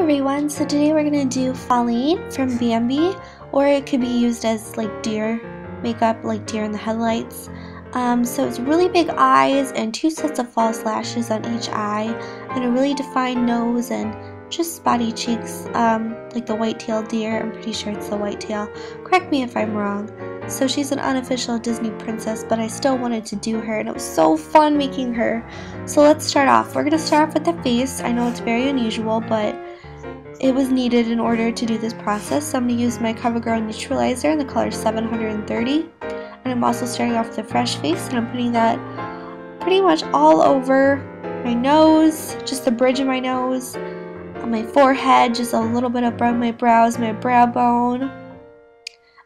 everyone, so today we're going to do Faline from Bambi, or it could be used as like deer makeup, like deer in the headlights. So it's really big eyes and 2 sets of false lashes on each eye, and a really defined nose and just spotty cheeks, like the white-tailed deer. I'm pretty sure it's the white-tail. Correct me if I'm wrong. So she's an unofficial Disney princess, but I still wanted to do her, and it was so fun making her. So let's start off. We're going to start off with the face. I know it's very unusual, but it was needed in order to do this process. So I'm going to use my CoverGirl Neutralizer in the color 730. And I'm also starting off with a fresh face, and I'm putting that pretty much all over my nose, just the bridge of my nose, on my forehead, just a little bit above my brows, my brow bone.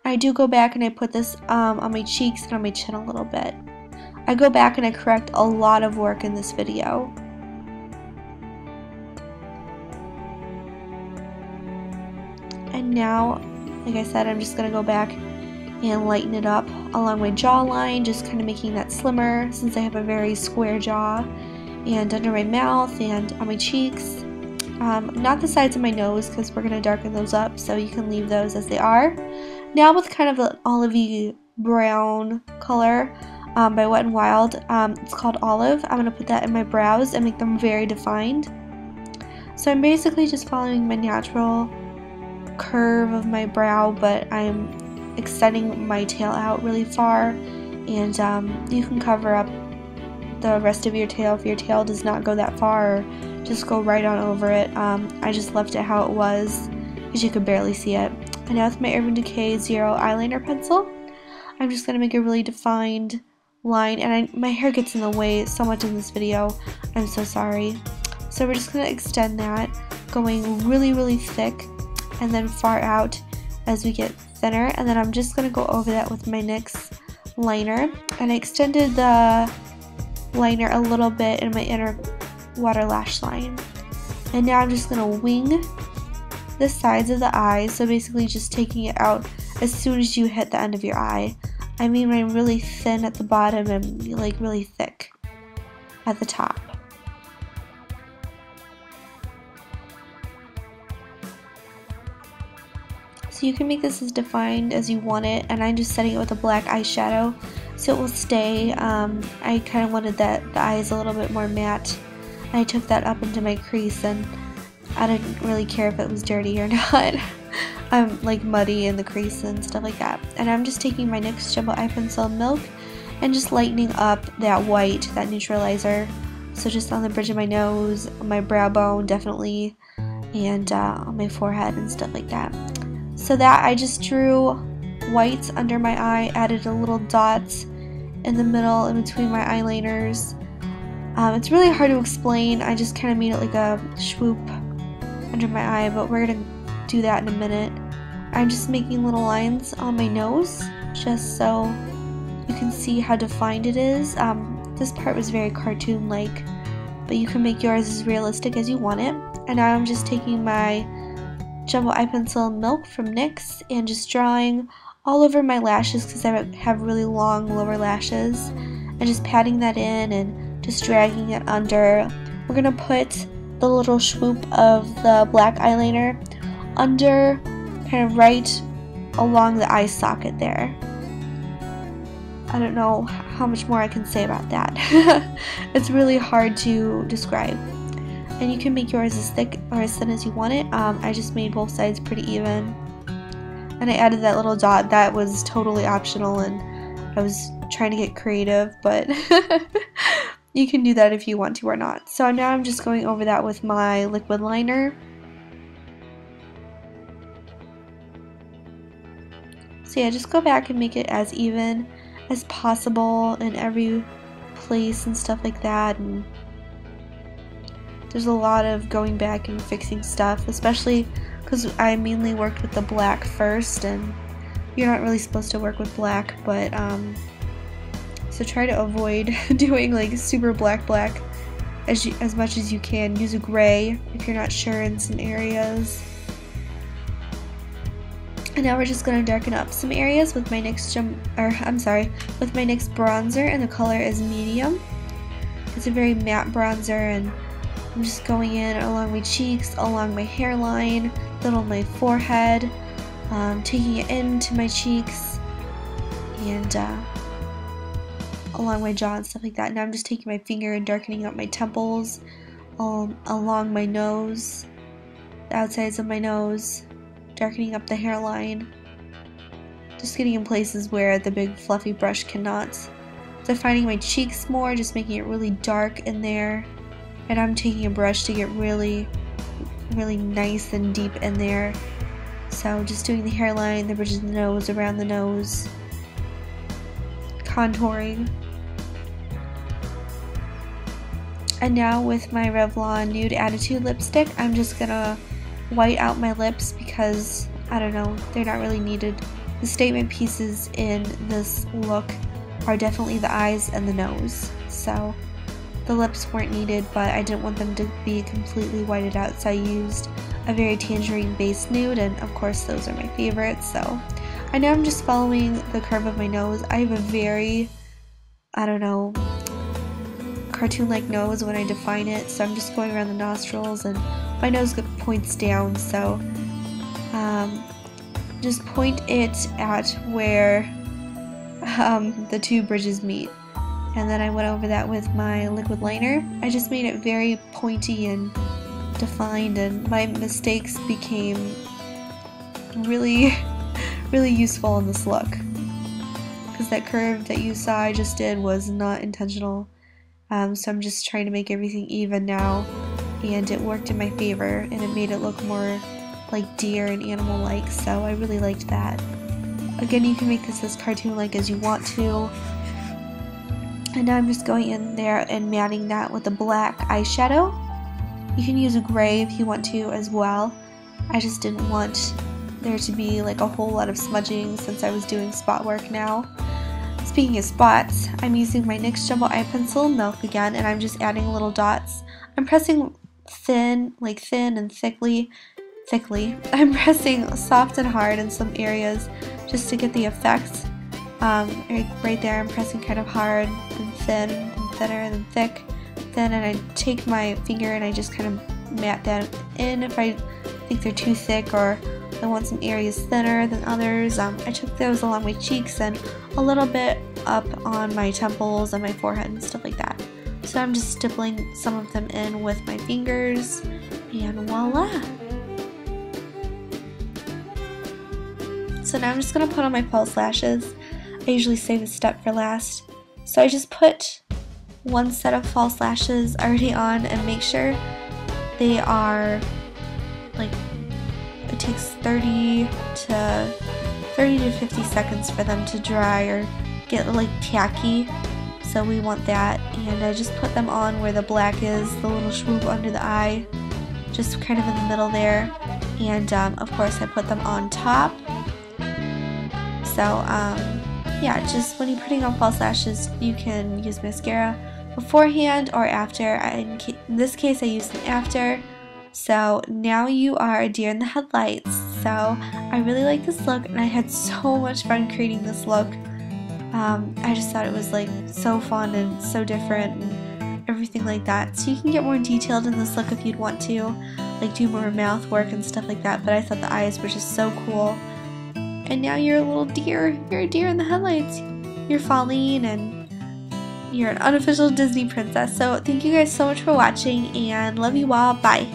I do go back and I put this on my cheeks and on my chin a little bit. I go back and I correct a lot of work in this video. And now, like I said, I'm just going to go back and lighten it up along my jawline, just kind of making that slimmer since I have a very square jaw, and under my mouth and on my cheeks. Not the sides of my nose, because we're going to darken those up, so you can leave those as they are. Now with kind of an olivey brown color by Wet n Wild, it's called Olive. I'm going to put that in my brows and make them very defined. So I'm basically just following my natural curve of my brow, but I'm extending my tail out really far, and you can cover up the rest of your tail if your tail does not go that far, or just go right on over it. I just left it how it was because you could barely see it. And now with my Urban Decay Zero eyeliner pencil, I'm just going to make a really defined line, and my hair gets in the way so much in this video, I'm so sorry. So we're just going to extend that, going really thick and then far out as we get thinner, and then I'm just going to go over that with my NYX liner, and I extended the liner a little bit in my inner water lash line. And now I'm just going to wing the sides of the eyes, so basically just taking it out as soon as you hit the end of your eye. I mean, I'm really thin at the bottom and like really thick at the top. So you can make this as defined as you want it, and I'm just setting it with a black eyeshadow so it will stay. I kind of wanted the eyes a little bit more matte. I took that up into my crease, and I didn't really care if it was dirty or not. I'm like muddy in the crease and stuff like that. And I'm just taking my NYX Jumbo Eye Pencil Milk and just lightening up that white, that neutralizer. So just on the bridge of my nose, on my brow bone definitely, and on my forehead and stuff like that. So that I just drew whites under my eye, added a little dots in the middle in between my eyeliners. It's really hard to explain. I just kind of made it like a swoop under my eye, but we're going to do that in a minute. I'm just making little lines on my nose just so you can see how defined it is. This part was very cartoon-like, but you can make yours as realistic as you want it. And now I'm just taking my Jumbo Eye Pencil Milk from NYX and just drawing all over my lashes because I have really long lower lashes, and just patting that in and just dragging it under. We're going to put the little swoop of the black eyeliner under, kind of right along the eye socket there. I don't know how much more I can say about that. It's really hard to describe. And you can make yours as thick or as thin as you want it. I just made both sides pretty even. And I added that little dot. That was totally optional, and I was trying to get creative, but you can do that if you want to or not. So now I'm just going over that with my liquid liner. So yeah, just go back and make it as even as possible in every place and stuff like that. And there's a lot of going back and fixing stuff, especially because I mainly worked with the black first, and you're not really supposed to work with black, but so try to avoid doing like super black as much as you can. Use a gray if you're not sure in some areas. And now we're just going to darken up some areas with my NYX with my NYX bronzer, and the color is medium. It's a very matte bronzer, and I'm just going in along my cheeks, along my hairline, little on my forehead, taking it into my cheeks, and along my jaw and stuff like that. Now I'm just taking my finger and darkening up my temples, along my nose, the outsides of my nose, darkening up the hairline, just getting in places where the big fluffy brush cannot. Defining my cheeks more, just making it really dark in there. And I'm taking a brush to get really, really nice and deep in there. So just doing the hairline, the bridge of the nose, around the nose, contouring. And now with my Revlon Nude Attitude lipstick, I'm just gonna white out my lips because, I don't know, they're not really needed. The statement pieces in this look are definitely the eyes and the nose. So the lips weren't needed, but I didn't want them to be completely whited out, so I used a very tangerine based nude, and of course those are my favorites. So I know I'm just following the curve of my nose. I have a very, I don't know, cartoon-like nose when I define it, so I'm just going around the nostrils, and my nose points down, so just point it at where the two bridges meet. And then I went over that with my liquid liner. I just made it very pointy and defined, and my mistakes became really, really useful in this look. Because that curve that you saw I just did was not intentional. So I'm just trying to make everything even now, and it worked in my favor, and it made it look more like deer and animal-like, so I really liked that. Again, you can make this as cartoon-like as you want to. And now I'm just going in there and matting that with a black eyeshadow. You can use a gray if you want to as well. I just didn't want there to be like a whole lot of smudging since I was doing spot work now. Speaking of spots, I'm using my NYX Jumbo Eye Pencil Milk again, and I'm just adding little dots. I'm pressing thin and thickly. I'm pressing soft and hard in some areas just to get the effect. Right there I'm pressing kind of hard and thin and thinner and then thick. Then and I take my finger and I just kind of mat that in if I think they're too thick or I want some areas thinner than others. I took those along my cheeks and a little bit up on my temples and my forehead and stuff like that. So I'm just stippling some of them in with my fingers, and voila! So now I'm just going to put on my false lashes. I usually save a step for last. So I just put one set of false lashes already on and make sure they are like, it takes 30 to 50 seconds for them to dry or get like tacky, so we want that. And I just put them on where the black is, the little swoop under the eye, just kind of in the middle there. And of course I put them on top. So yeah, just when you're putting on false lashes, you can use mascara beforehand or after. In this case I used them after. So now you are a deer in the headlights. So I really like this look, and I had so much fun creating this look. I just thought it was like so fun and so different and everything like that. So you can get more detailed in this look if you'd want to, like do more mouth work and stuff like that. But I thought the eyes were just so cool. And now you're a little deer. You're a deer in the headlights. You're Faline and you're an unofficial Disney princess. So thank you guys so much for watching, and love you all. Bye.